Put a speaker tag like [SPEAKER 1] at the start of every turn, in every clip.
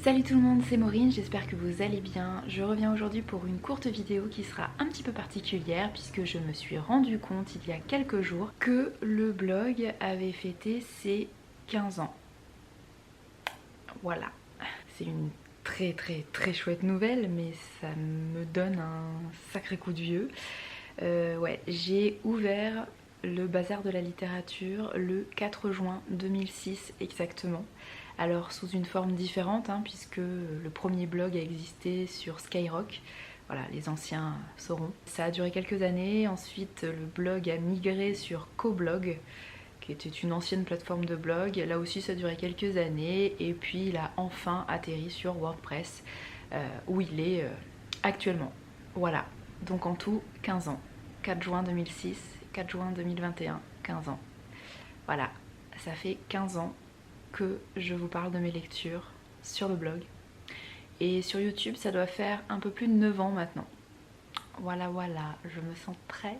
[SPEAKER 1] Salut tout le monde, c'est Maureen, j'espère que vous allez bien. Je reviens aujourd'hui pour une courte vidéo qui sera un petit peu particulière puisque je me suis rendu compte il y a quelques jours que le blog avait fêté ses 15 ans. Voilà, c'est une très chouette nouvelle, mais ça me donne un sacré coup de vieux. Ouais, j'ai ouvert le bazar de la littérature le 4 juin 2006 exactement. Alors sous une forme différente, puisque le premier blog a existé sur Skyrock. Voilà, les anciens sauront. Ça a duré quelques années, ensuite le blog a migré sur Coblog, qui était une ancienne plateforme de blog. Là aussi ça a duré quelques années, et puis il a enfin atterri sur WordPress, où il est actuellement. Voilà, donc en tout 15 ans. 4 juin 2006, 4 juin 2021, 15 ans. Voilà, ça fait 15 ans que je vous parle de mes lectures sur le blog. Et sur YouTube, ça doit faire un peu plus de 9 ans maintenant. Voilà, je me sens très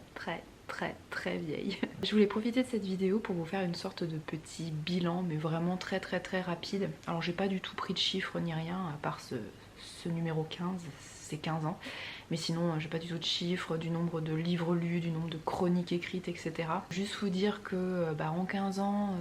[SPEAKER 1] vieille. Je voulais profiter de cette vidéo pour vous faire une sorte de petit bilan, mais vraiment très rapide. Alors j'ai pas du tout pris de chiffres ni rien, à part ce numéro 15, c'est 15 ans. Mais sinon, j'ai pas du tout de chiffres, du nombre de livres lus, du nombre de chroniques écrites, etc. Juste vous dire que en 15 ans,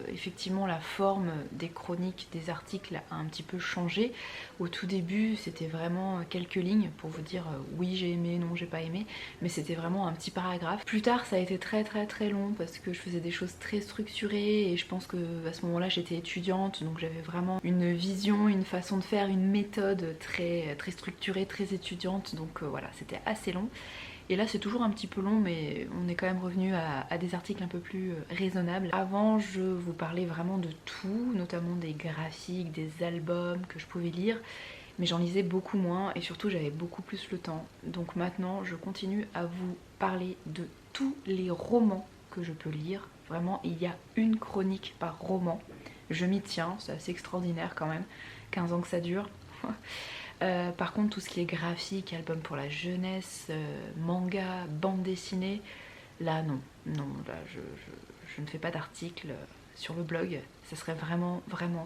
[SPEAKER 1] effectivement, la forme des chroniques, des articles a un petit peu changé. Au tout début, c'était vraiment quelques lignes pour vous dire oui, j'ai aimé, non, j'ai pas aimé. Mais c'était vraiment un petit paragraphe. Plus tard, ça a été très long parce que je faisais des choses très structurées et je pense que à ce moment-là, j'étais étudiante, donc j'avais vraiment une vision, une façon de faire, une méthode très structurée, très étudiante. Donc voilà, c'était assez long. Et là c'est toujours un petit peu long, mais on est quand même revenu à des articles un peu plus raisonnables. Avant je vous parlais vraiment de tout, notamment des graphiques, des albums que je pouvais lire, mais j'en lisais beaucoup moins et surtout j'avais beaucoup plus le temps. Donc maintenant je continue à vous parler de tous les romans que je peux lire. Vraiment, il y a une chronique par roman. Je m'y tiens, c'est assez extraordinaire quand même. 15 ans que ça dure. Par contre, tout ce qui est graphique, album pour la jeunesse, manga, bande dessinée, là non, là je ne fais pas d'articles sur le blog, ça serait vraiment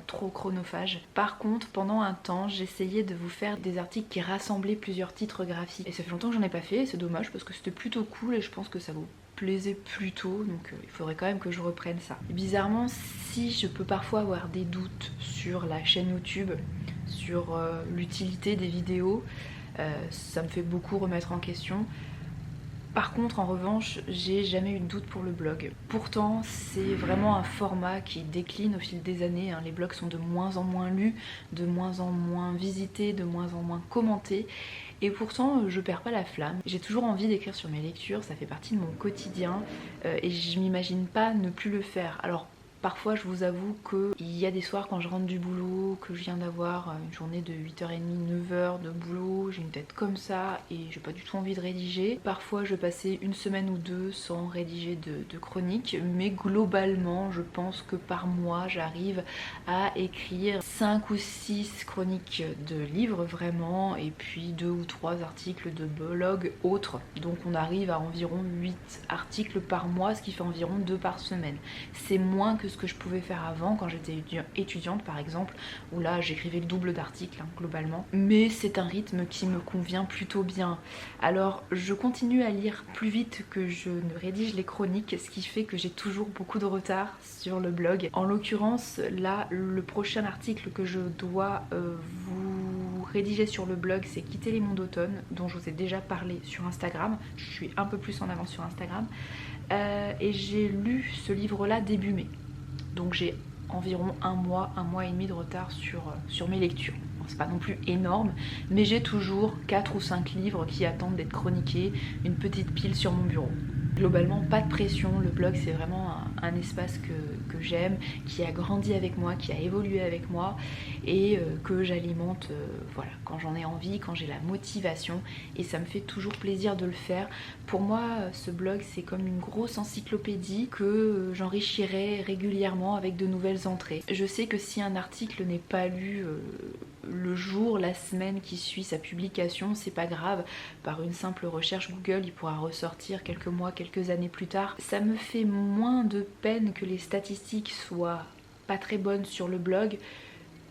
[SPEAKER 1] trop chronophage. Par contre, pendant un temps, j'essayais de vous faire des articles qui rassemblaient plusieurs titres graphiques. Et ça fait longtemps que j'en ai pas fait, c'est dommage parce que c'était plutôt cool et je pense que ça vous plaisait plutôt, donc il faudrait quand même que je reprenne ça. Et bizarrement, si je peux parfois avoir des doutes sur la chaîne YouTube, sur l'utilité des vidéos, ça me fait beaucoup remettre en question. Par contre, en revanche, j'ai jamais eu de doute pour le blog. Pourtant, c'est vraiment un format qui décline au fil des années. Les blogs sont de moins en moins lus, de moins en moins visités, de moins en moins commentés. Et pourtant, je perds pas la flamme. J'ai toujours envie d'écrire sur mes lectures, ça fait partie de mon quotidien. Et je m'imagine pas ne plus le faire. Alors, parfois, je vous avoue qu'il y a des soirs quand je rentre du boulot, que je viens d'avoir une journée de 8h30, 9h de boulot, j'ai une tête comme ça et j'ai pas du tout envie de rédiger. Parfois, je passais une semaine ou deux sans rédiger de chronique, mais globalement, je pense que par mois, j'arrive à écrire 5 ou 6 chroniques de livres vraiment, et puis 2 ou 3 articles de blog autres. Donc on arrive à environ 8 articles par mois, ce qui fait environ 2 par semaine. C'est moins que ce que je pouvais faire avant quand j'étais étudiante par exemple, où là j'écrivais le double d'articles globalement. Mais c'est un rythme qui me convient plutôt bien. Alors je continue à lire plus vite que je ne rédige les chroniques, ce qui fait que j'ai toujours beaucoup de retard sur le blog. En l'occurrence là, le prochain article que je dois vous rédiger sur le blog, c'est Quitter les monts d'automne, dont je vous ai déjà parlé sur Instagram. Je suis un peu plus en avance sur Instagram. Et j'ai lu ce livre là début mai. Donc j'ai environ un mois et demi de retard sur mes lectures. Bon, c'est pas non plus énorme, mais j'ai toujours 4 ou 5 livres qui attendent d'être chroniqués, une petite pile sur mon bureau. Globalement, pas de pression, le blog c'est vraiment un espace que j'aime, qui a grandi avec moi, qui a évolué avec moi et que j'alimente voilà, quand j'en ai envie, quand j'ai la motivation, et ça me fait toujours plaisir de le faire. Pour moi, ce blog c'est comme une grosse encyclopédie que j'enrichirai régulièrement avec de nouvelles entrées. Je sais que si un article n'est pas lu le jour, la semaine qui suit sa publication, c'est pas grave, par une simple recherche Google il pourra ressortir quelques mois, quelques années plus tard. Ça me fait moins de peine que les statistiques soient pas très bonnes sur le blog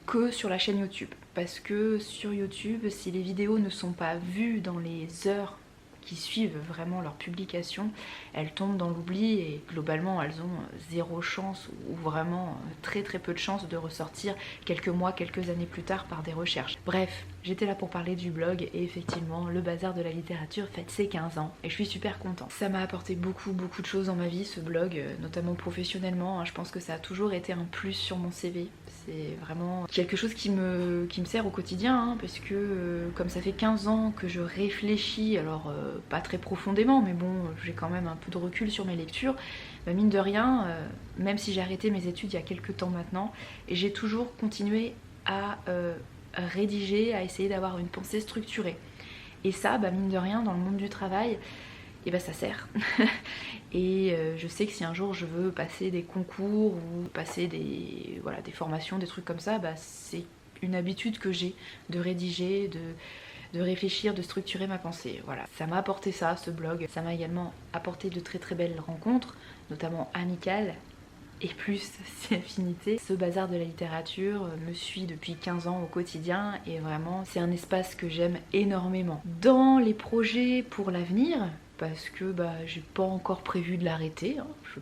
[SPEAKER 1] que sur la chaîne YouTube, parce que sur YouTube, si les vidéos ne sont pas vues dans les heures qui suivent vraiment leur publication, elles tombent dans l'oubli et globalement elles ont zéro chance ou vraiment très peu de chance de ressortir quelques mois, quelques années plus tard par des recherches. Bref, j'étais là pour parler du blog et effectivement le bazar de la littérature fête ses 15 ans et je suis super contente. Ça m'a apporté beaucoup de choses dans ma vie ce blog, notamment professionnellement. Je pense que ça a toujours été un plus sur mon CV. C'est vraiment quelque chose qui me sert au quotidien, parce que comme ça fait 15 ans que je réfléchis, alors pas très profondément, mais bon, j'ai quand même un peu de recul sur mes lectures, bah, mine de rien, même si j'ai arrêté mes études il y a quelques temps maintenant, et j'ai toujours continué à rédiger, à essayer d'avoir une pensée structurée. Et ça, bah, mine de rien, dans le monde du travail, et bah ça sert. Et je sais que si un jour je veux passer des concours ou passer des formations, des trucs comme ça, bah c'est une habitude que j'ai de rédiger, de réfléchir, de structurer ma pensée. Voilà, ça m'a apporté ça, ce blog. Ça m'a également apporté de très belles rencontres, notamment amicales et plus si affinité. Ce bazar de la littérature me suit depuis 15 ans au quotidien et vraiment c'est un espace que j'aime énormément. Dans les projets pour l'avenir, parce que bah, j'ai pas encore prévu de l'arrêter,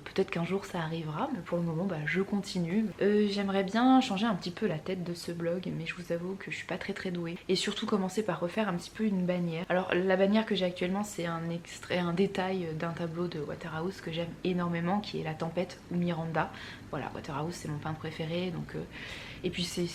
[SPEAKER 1] peut-être qu'un jour ça arrivera, mais pour le moment bah, je continue. J'aimerais bien changer un petit peu la tête de ce blog, mais je vous avoue que je suis pas très douée. Et surtout commencer par refaire un petit peu une bannière. Alors la bannière que j'ai actuellement c'est un extrait, un détail d'un tableau de Waterhouse que j'aime énormément, qui est La Tempête ou Miranda. Voilà, Waterhouse c'est mon peintre préféré, donc et puis c'est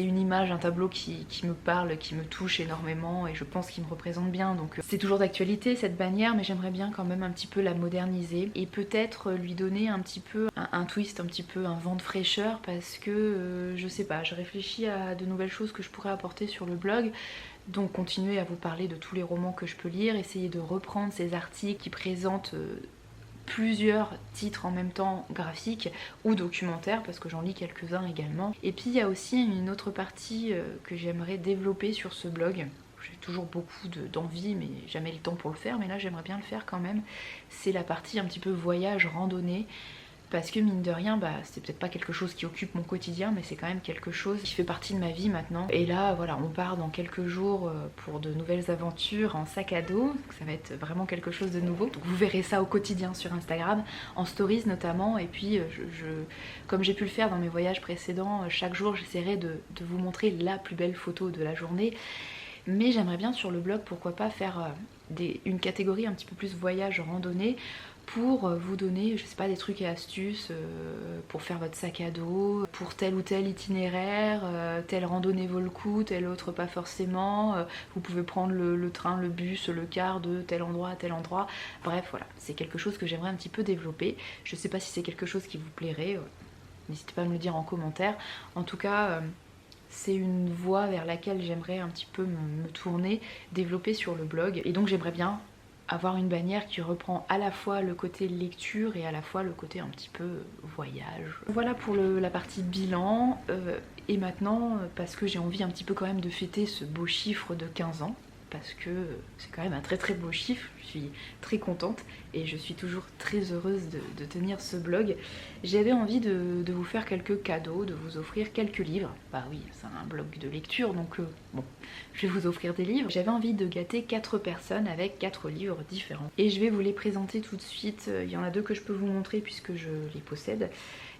[SPEAKER 1] une image, un tableau qui me parle, qui me touche énormément et je pense qu'il me représente bien, donc c'est toujours d'actualité cette bannière, mais j'aimerais bien quand même un petit peu la moderniser et peut-être lui donner un petit peu un twist, un petit peu un vent de fraîcheur, parce que je sais pas, je réfléchis à de nouvelles choses que je pourrais apporter sur le blog. Donc continuer à vous parler de tous les romans que je peux lire, essayer de reprendre ces articles qui présentent plusieurs titres en même temps, graphiques ou documentaires, parce que j'en lis quelques-uns également. Et puis il y a aussi une autre partie que j'aimerais développer sur ce blog. J'ai toujours beaucoup d'envie mais jamais le temps pour le faire, mais là j'aimerais bien le faire quand même. C'est la partie un petit peu voyage, randonnée, parce que mine de rien, bah, c'est peut-être pas quelque chose qui occupe mon quotidien, mais c'est quand même quelque chose qui fait partie de ma vie maintenant. Et là, voilà, on part dans quelques jours pour de nouvelles aventures en sac à dos, donc ça va être vraiment quelque chose de nouveau. Donc vous verrez ça au quotidien sur Instagram, en stories notamment, et puis comme j'ai pu le faire dans mes voyages précédents, chaque jour j'essaierai de vous montrer la plus belle photo de la journée. Mais j'aimerais bien sur le blog, pourquoi pas faire une catégorie un petit peu plus voyage, randonnée, pour vous donner, je sais pas, des trucs et astuces pour faire votre sac à dos, pour tel ou tel itinéraire, telle randonnée vaut le coup, telle autre pas forcément, vous pouvez prendre le train, le bus, le car de tel endroit à tel endroit, bref voilà, c'est quelque chose que j'aimerais un petit peu développer. Je sais pas si c'est quelque chose qui vous plairait, n'hésitez pas à me le dire en commentaire. En tout cas, c'est une voie vers laquelle j'aimerais un petit peu me tourner, développer sur le blog, et donc j'aimerais bien avoir une bannière qui reprend à la fois le côté lecture et à la fois le côté un petit peu voyage. Voilà pour la partie bilan. Et maintenant, parce que j'ai envie un petit peu quand même de fêter ce beau chiffre de 15 ans, parce que c'est quand même un très beau chiffre, je suis très contente et je suis toujours très heureuse de tenir ce blog. J'avais envie de vous faire quelques cadeaux, de vous offrir quelques livres. Bah oui, c'est un blog de lecture, donc bon, je vais vous offrir des livres. J'avais envie de gâter 4 personnes avec 4 livres différents. Et je vais vous les présenter tout de suite. Il y en a 2 que je peux vous montrer puisque je les possède.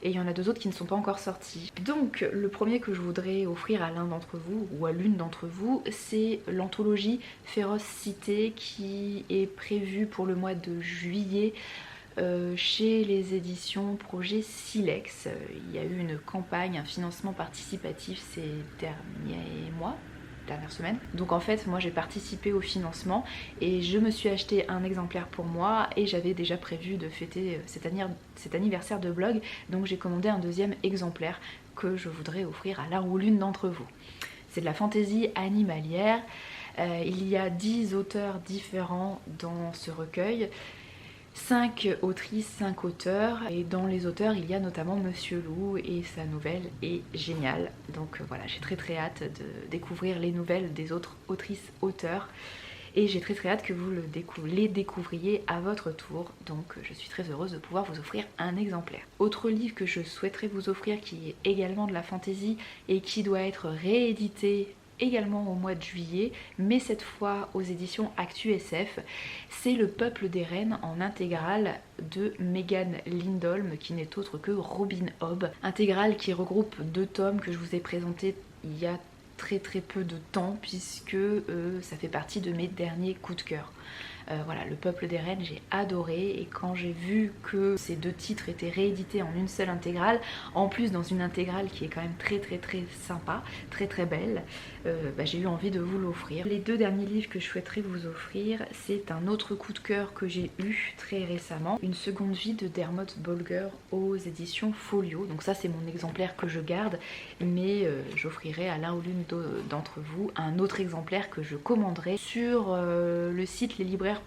[SPEAKER 1] Et il y en a 2 autres qui ne sont pas encore sortis. Donc le premier que je voudrais offrir à l'un d'entre vous ou à l'une d'entre vous, c'est l'anthologie Férocité qui est prévue pour le mois de juillet chez les éditions Projet Silex. Il y a eu une campagne, un financement participatif ces dernières semaines. Donc en fait moi j'ai participé au financement et je me suis acheté un exemplaire pour moi et j'avais déjà prévu de fêter cet anniversaire de blog, donc j'ai commandé un 2e exemplaire que je voudrais offrir à l'un ou l'une d'entre vous. C'est de la fantaisie animalière, il y a 10 auteurs différents dans ce recueil, 5 autrices, 5 auteurs, et dans les auteurs il y a notamment Monsieur Loup et sa nouvelle est géniale. Donc voilà, j'ai très hâte de découvrir les nouvelles des autres autrices, auteurs. et j'ai très hâte que vous les découvriez à votre tour, donc je suis très heureuse de pouvoir vous offrir un exemplaire. Autre livre que je souhaiterais vous offrir qui est également de la fantasy et qui doit être réédité également au mois de juillet, mais cette fois aux éditions Actu SF, c'est Le Peuple des Reines en intégrale de Megan Lindholm, qui n'est autre que Robin Hobb. Intégrale qui regroupe 2 tomes que je vous ai présentés il y a très peu de temps, puisque ça fait partie de mes derniers coups de cœur. Voilà, Le Peuple des Reines, j'ai adoré, et quand j'ai vu que ces 2 titres étaient réédités en une seule intégrale, en plus dans une intégrale qui est quand même très sympa, très belle, j'ai eu envie de vous l'offrir. Les 2 derniers livres que je souhaiterais vous offrir, c'est un autre coup de cœur que j'ai eu très récemment, Une seconde vie de Dermot Bolger aux éditions Folio. Donc ça c'est mon exemplaire que je garde, mais j'offrirai à l'un ou l'une d'entre vous un autre exemplaire que je commanderai sur le site leslibraires.fr,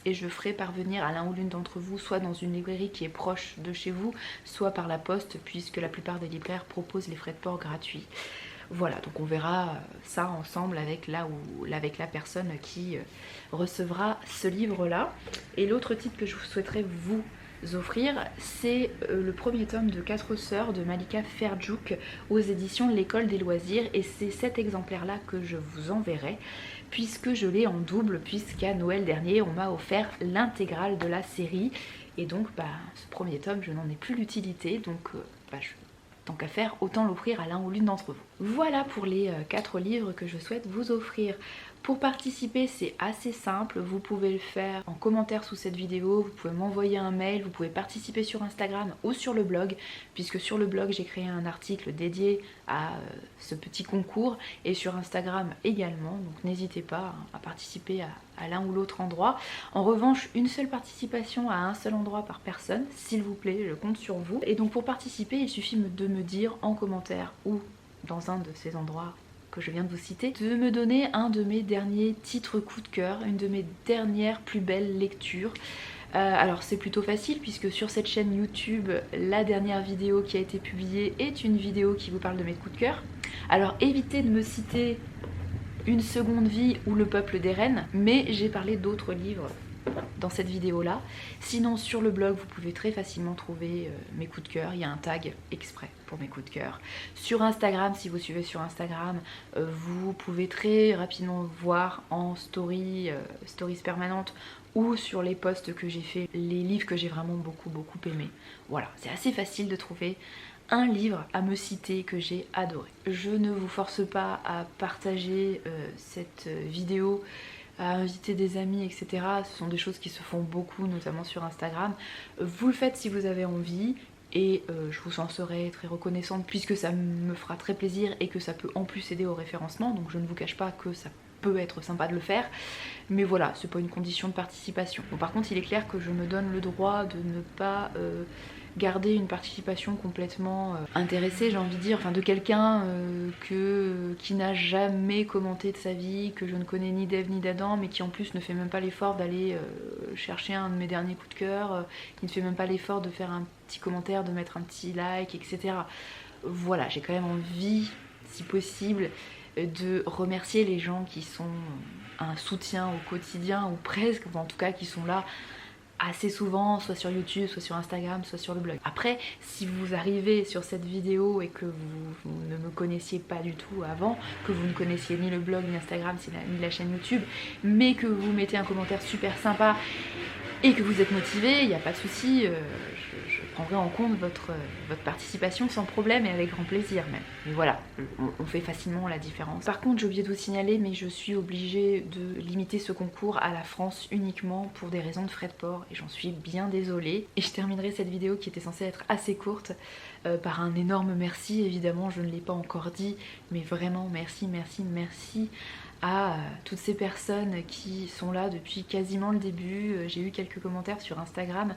[SPEAKER 1] et je ferai parvenir à l'un ou l'une d'entre vous, soit dans une librairie qui est proche de chez vous, soit par la poste, puisque la plupart des libraires proposent les frais de port gratuits. Voilà, donc on verra ça ensemble avec la personne qui recevra ce livre-là. Et l'autre titre que je souhaiterais vous offrir, c'est le premier tome de 4 sœurs de Malika Ferjouk aux éditions L'École des loisirs, et c'est cet exemplaire-là que je vous enverrai, puisque je l'ai en double, puisqu'à Noël dernier on m'a offert l'intégrale de la série, et donc ce premier tome je n'en ai plus l'utilité, donc tant qu'à faire, autant l'offrir à l'un ou l'une d'entre vous. Voilà pour les 4 livres que je souhaite vous offrir. Pour participer, c'est assez simple, vous pouvez le faire en commentaire sous cette vidéo, vous pouvez m'envoyer un mail, vous pouvez participer sur Instagram ou sur le blog, puisque sur le blog j'ai créé un article dédié à ce petit concours, et sur Instagram également, donc n'hésitez pas à participer à l'un ou l'autre endroit. En revanche, une seule participation à un seul endroit par personne, s'il vous plaît, je compte sur vous. Et donc pour participer, il suffit de me dire en commentaire ou dans un de ces endroits que je viens de vous citer, de me donner un de mes derniers titres coup de cœur, une de mes dernières plus belles lectures. Alors c'est plutôt facile, puisque sur cette chaîne YouTube, la dernière vidéo qui a été publiée est une vidéo qui vous parle de mes coups de cœur. Alors évitez de me citer Une seconde vie ou Le Peuple des Reines, mais j'ai parlé d'autres livres dans cette vidéo là. Sinon sur le blog vous pouvez très facilement trouver mes coups de cœur, il y a un tag exprès pour mes coups de cœur. Sur Instagram, si vous suivez sur Instagram, vous pouvez très rapidement voir en stories permanentes ou sur les posts que j'ai fait les livres que j'ai vraiment beaucoup aimés. Voilà, c'est assez facile de trouver un livre à me citer que j'ai adoré. Je ne vous force pas à partager cette vidéo, à inviter des amis, etc. Ce sont des choses qui se font beaucoup, notamment sur Instagram. Vous le faites si vous avez envie, et je vous en serai très reconnaissante, puisque ça me fera très plaisir et que ça peut en plus aider au référencement, donc je ne vous cache pas que ça peut être sympa de le faire, mais voilà, c'est pas une condition de participation. Bon, par contre il est clair que je me donne le droit de ne pas garder une participation complètement intéressée, j'ai envie de dire, enfin de quelqu'un qui n'a jamais commenté de sa vie, que je ne connais ni d'Ève ni d'Adam, mais qui en plus ne fait même pas l'effort d'aller chercher un de mes derniers coups de cœur, qui ne fait même pas l'effort de faire un petit commentaire, de mettre un petit like, etc. Voilà, j'ai quand même envie, si possible, de remercier les gens qui sont un soutien au quotidien, ou presque, enfin, en tout cas qui sont là assez souvent, soit sur YouTube, soit sur Instagram, soit sur le blog. Après, si vous arrivez sur cette vidéo et que vous ne me connaissiez pas du tout avant, que vous ne connaissiez ni le blog, ni Instagram, ni la chaîne YouTube, mais que vous mettez un commentaire super sympa et que vous êtes motivé, il n'y a pas de souci, je prendrai en compte votre participation sans problème et avec grand plaisir même. Mais voilà, on fait facilement la différence. Par contre, j'ai oublié de vous signaler, mais je suis obligée de limiter ce concours à la France uniquement pour des raisons de frais de port, et j'en suis bien désolée. Et je terminerai cette vidéo qui était censée être assez courte par un énorme merci. Évidemment, je ne l'ai pas encore dit, mais vraiment merci à toutes ces personnes qui sont là depuis quasiment le début. J'ai eu quelques commentaires sur Instagram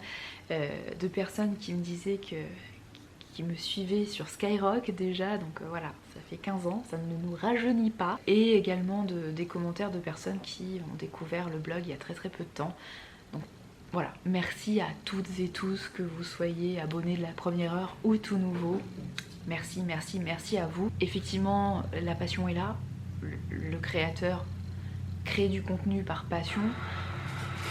[SPEAKER 1] de personnes qui me disaient qui me suivaient sur Skyrock déjà, donc voilà, ça fait 15 ans, ça ne nous rajeunit pas. Et également des commentaires de personnes qui ont découvert le blog il y a très peu de temps. Donc voilà, merci à toutes et tous, que vous soyez abonnés de la première heure ou tout nouveau. Merci à vous. Effectivement, la passion est là. Le créateur créer du contenu par passion,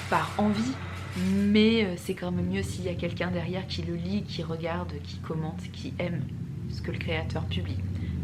[SPEAKER 1] par envie, mais c'est quand même mieux s'il y a quelqu'un derrière qui le lit, qui regarde, qui commente, qui aime ce que le créateur publie.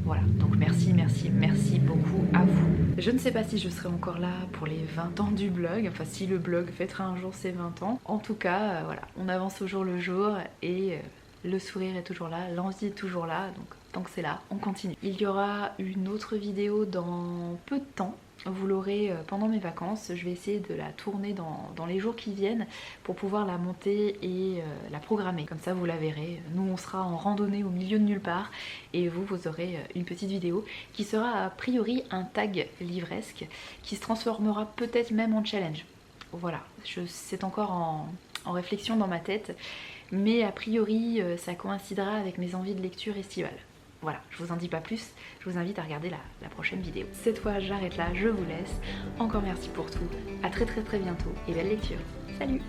[SPEAKER 1] Voilà, donc merci, merci, merci beaucoup à vous. Je ne sais pas si je serai encore là pour les 20 ans du blog, enfin si le blog fêtera un jour ses 20 ans. En tout cas, voilà, on avance au jour le jour et le sourire est toujours là, l'envie est toujours là, donc tant que c'est là, on continue. Il y aura une autre vidéo dans peu de temps. Vous l'aurez pendant mes vacances, je vais essayer de la tourner dans les jours qui viennent pour pouvoir la monter et la programmer. Comme ça vous la verrez, nous on sera en randonnée au milieu de nulle part et vous aurez une petite vidéo qui sera a priori un tag livresque qui se transformera peut-être même en challenge. Voilà, c'est encore en réflexion dans ma tête, mais a priori ça coïncidera avec mes envies de lecture estivale. Voilà, je vous en dis pas plus, je vous invite à regarder la prochaine vidéo. Cette fois j'arrête là, je vous laisse. Encore merci pour tout, à très bientôt et belle lecture. Salut!